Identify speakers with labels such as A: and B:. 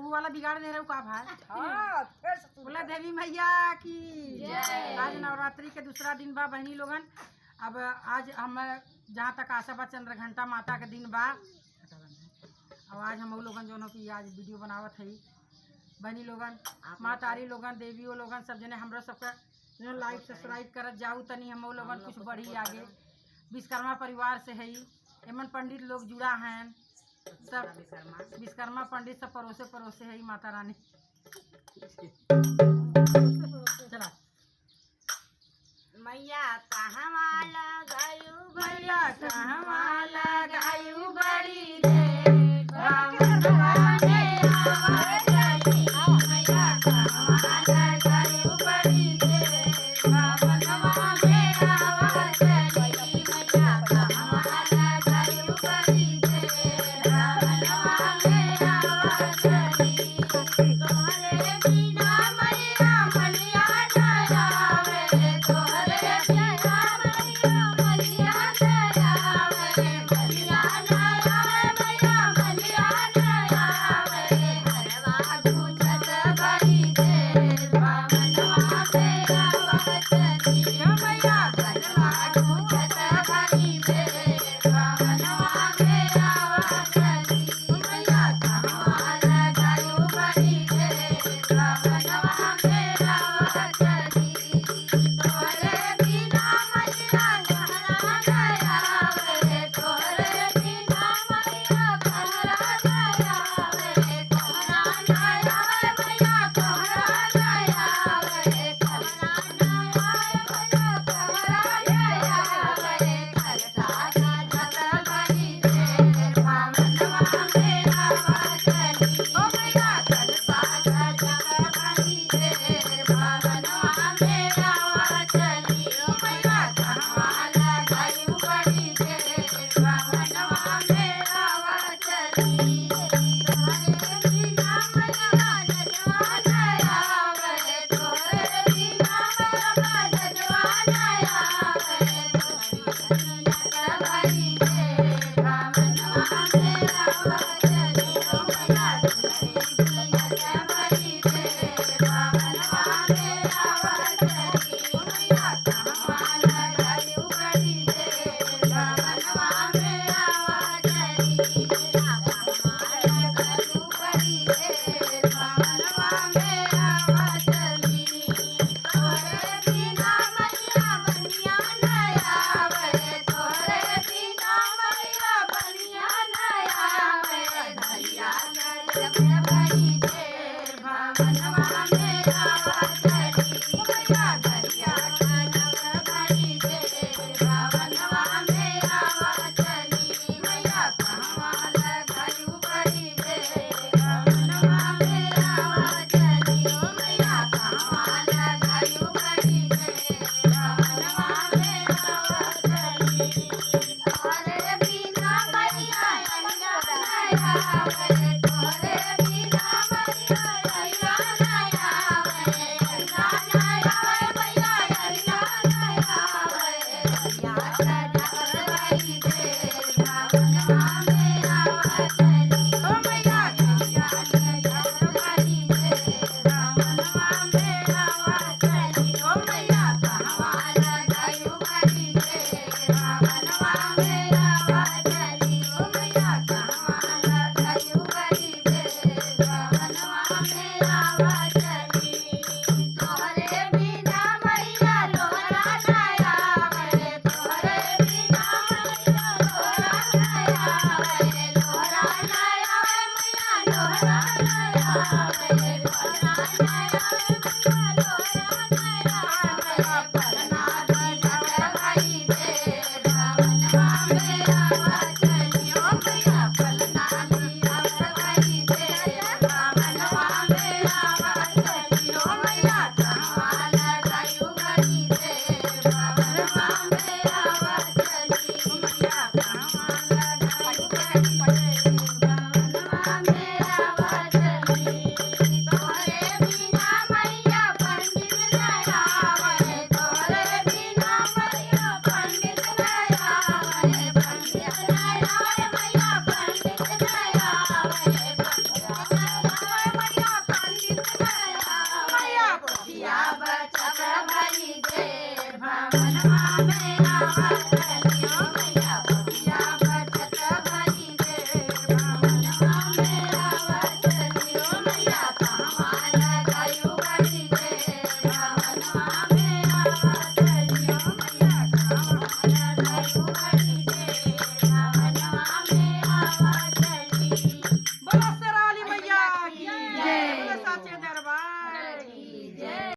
A: वो वाला बिगाड़ दे रहे हो का भाई। बोला देवी मैया की आज नवरात्रि के दूसरा दिन बा बहनी लोगन। अब आज हम जहाँ तक आशा बा चंद्रघंटा माता के दिन बा। अब आज हम लोगन जो कि आज वीडियो बनावत है बहनी लोगन, माँ तारी लोगन, देवियों लोगन, सब जने हमरा सबका जो लाइक सब्सक्राइब करत जाऊ तनी हम लोगन कुछ बढ़ी आगे। विश्वकर्मा परिवार से है, एमन पंडित लोग जुड़ा हैं, सब विश्वकर्मा पंडित सब परोसे परोसे है माता रानी। चला
B: मैया कहवा लगायू
A: भैया कहवा लगायू बड़ी
B: भैया